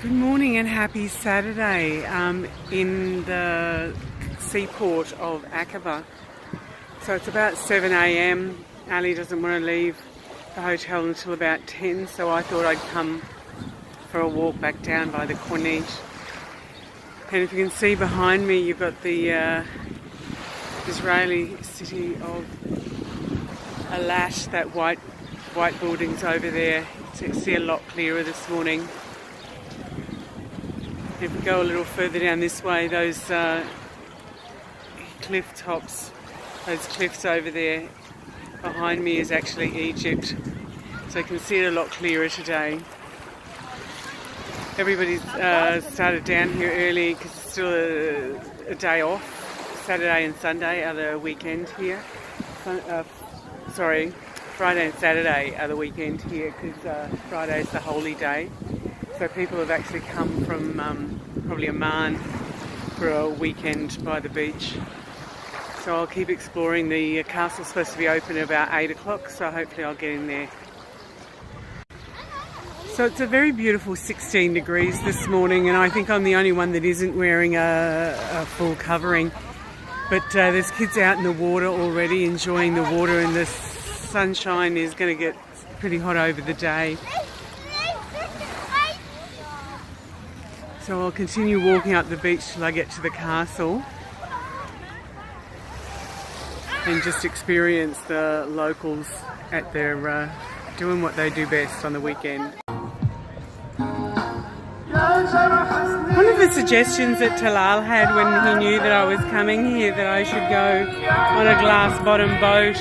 Good morning and happy Saturday in the seaport of Aqaba. So it's about 7 a.m. Ali doesn't want to leave the hotel until about 10, so I thought I'd come for a walk back down by the Corniche. And if you can see behind me, you've got the Israeli city of Alat, that white building's over there. You can see a lot clearer this morning. If we go a little further down this way, those cliff tops, those cliffs over there behind me is actually Egypt. So you can see it a lot clearer today. Everybody's started down here early because it's still a day off. Saturday and Sunday are the weekend here. Friday and Saturday are the weekend here because Friday's the holy day. So people have actually come from probably Amman for a weekend by the beach. So I'll keep exploring. The castle's supposed to be open at about 8 o'clock, so hopefully I'll get in there. So it's a very beautiful 16 degrees this morning, and I think I'm the only one that isn't wearing a full covering. But there's kids out in the water already enjoying the water, and the sunshine is going to get pretty hot over the day. So I'll continue walking up the beach till I get to the castle and just experience the locals at their doing what they do best on the weekend. One of the suggestions that Talal had when he knew that I was coming here, that I should go on a glass bottom boat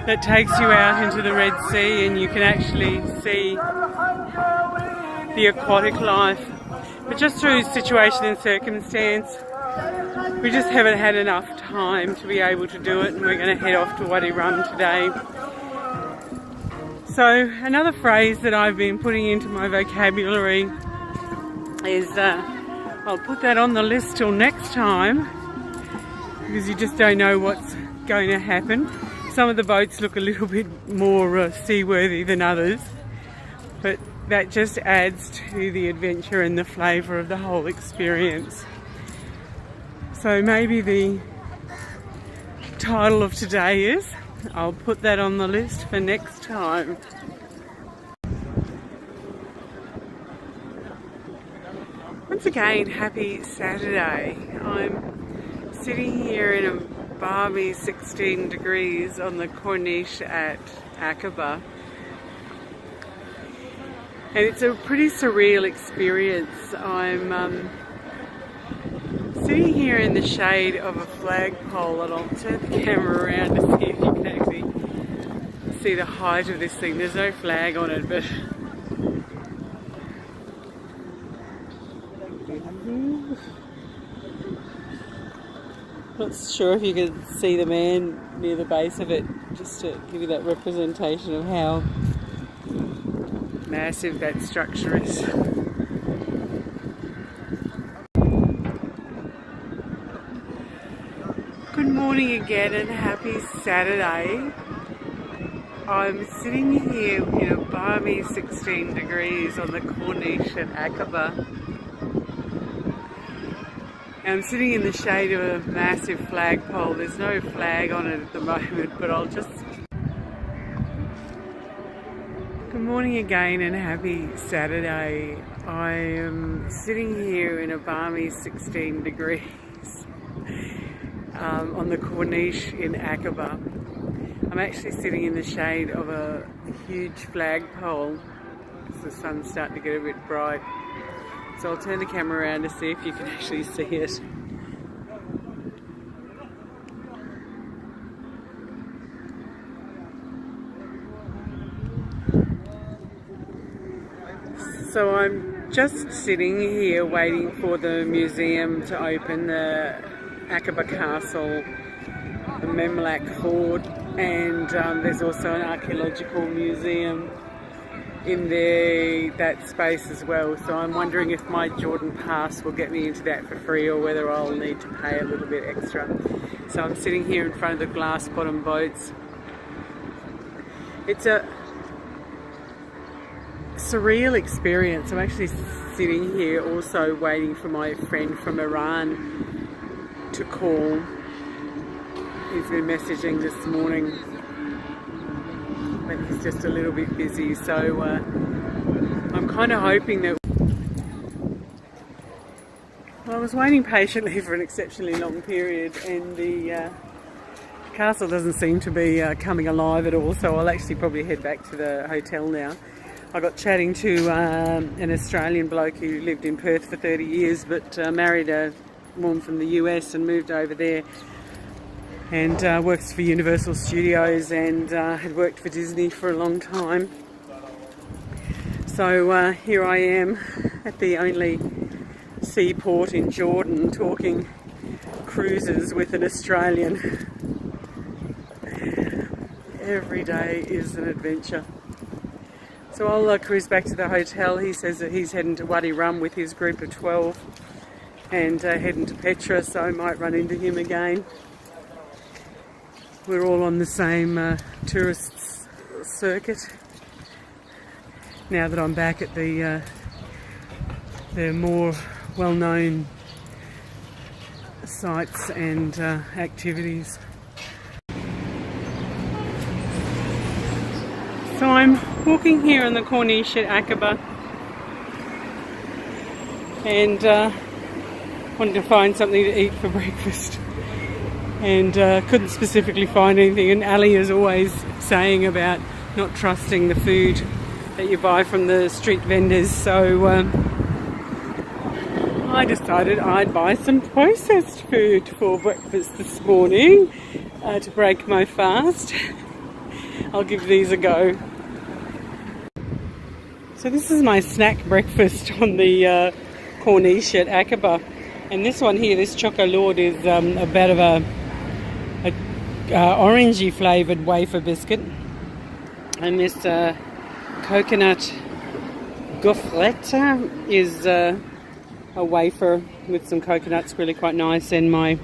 that takes you out into the Red Sea and you can actually see the aquatic life. But just through situation and circumstance, we just haven't had enough time to be able to do it, and we're going to head off to Wadi Rum today. So another phrase that I've been putting into my vocabulary is, I'll put that on the list till next time, because you just don't know what's going to happen. Some of the boats look a little bit more seaworthy than others, but that just adds to the adventure and the flavour of the whole experience. So maybe the title of today is, I'll put that on the list for next time. Once again, happy Saturday. I'm sitting here in a balmy 16 degrees on the Corniche at Aqaba. And it's a pretty surreal experience. I'm sitting here in the shade of a flagpole, and I'll turn the camera around to see if you can actually see the height of this thing. There's no flag on it, but not sure if you can see the man near the base of it, just to give you that representation of how massive that structure is. Good morning again and happy Saturday. I'm sitting here in a balmy 16 degrees on the Corniche at Aqaba. I'm sitting in the shade of a massive flagpole. There's no flag on it at the moment, but I'll just... Good morning again and happy Saturday. I am sitting here in a balmy 16 degrees on the Corniche in Aqaba. I'm actually sitting in the shade of a huge flagpole because the sun's starting to get a bit bright. So I'll turn the camera around to see if you can actually see it. So I'm just sitting here waiting for the museum to open, the Aqaba Castle, the Memlak Fort, and there's also an archaeological museum in that space as well. So I'm wondering if my Jordan pass will get me into that for free or whether I'll need to pay a little bit extra. So I'm sitting here in front of the glass bottom boats. It's a surreal experience. I'm actually sitting here also waiting for my friend from Iran to call. He's been messaging this morning, but he's just a little bit busy, so I'm kind of hoping that... Well, I was waiting patiently for an exceptionally long period, and the castle doesn't seem to be coming alive at all, so I'll actually probably head back to the hotel now. I got chatting to an Australian bloke who lived in Perth for 30 years but married a woman from the US and moved over there, and works for Universal Studios and had worked for Disney for a long time. So here I am at the only seaport in Jordan talking cruises with an Australian. Every day is an adventure. So I'll cruise back to the hotel. He says that he's heading to Wadi Rum with his group of 12 and heading to Petra, so I might run into him again. We're all on the same tourist circuit now that I'm back at the more well-known sites and activities. So I'm walking here on the Corniche at Aqaba, and wanted to find something to eat for breakfast, and couldn't specifically find anything, and Ali is always saying about not trusting the food that you buy from the street vendors, so I decided I'd buy some processed food for breakfast this morning to break my fast. I'll give these a go. So this is my snack breakfast on the Corniche at Aqaba, and this one here, this chocolate, is a bit of a orangey flavoured wafer biscuit, and this coconut gaufrette is a wafer with some coconuts, really quite nice, and my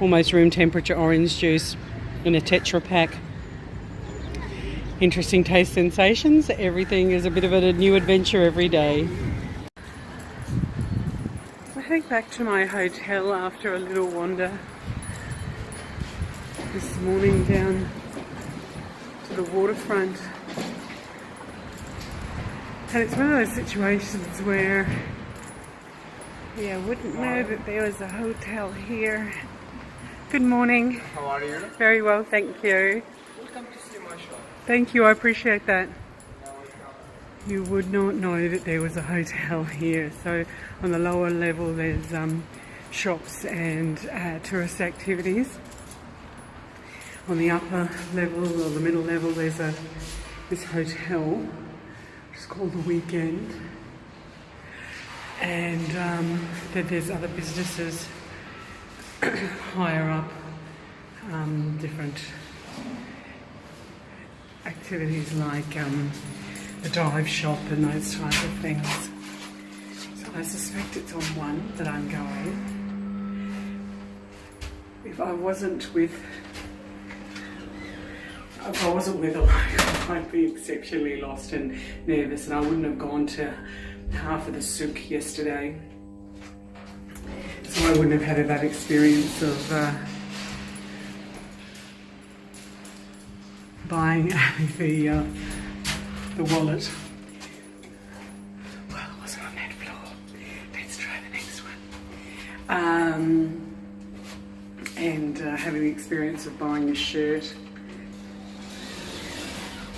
almost room temperature orange juice in a Tetra pack. Interesting taste sensations. Everything is a bit of a new adventure every day. I head back to my hotel after a little wander this morning down to the waterfront. And it's one of those situations where I wouldn't know that there was a hotel here. Good morning. How are you? Very well, thank you. Welcome to see my shop. Thank you, I appreciate that. You would not know that there was a hotel here. So on the lower level there's shops and tourist activities. On the upper level or the middle level there's this hotel, which is called The Weekend. And then there's other businesses higher up, different activities like the dive shop and those type of things. So I suspect it's on one that I'm going. If I wasn't with a local, I'd be exceptionally lost and nervous, and I wouldn't have gone to half of the souk yesterday. So I wouldn't have had that experience of buying the wallet. Well, it wasn't on that floor. Let's try the next one. And having the experience of buying a shirt.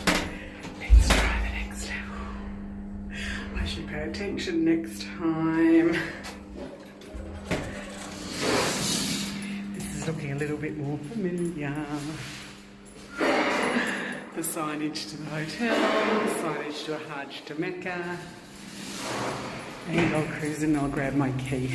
Let's try the next level. I should pay attention next time. This is looking a little bit more familiar. The signage to the hotel, the signage to a Hajj to Mecca, and I'll cruise and I'll grab my key.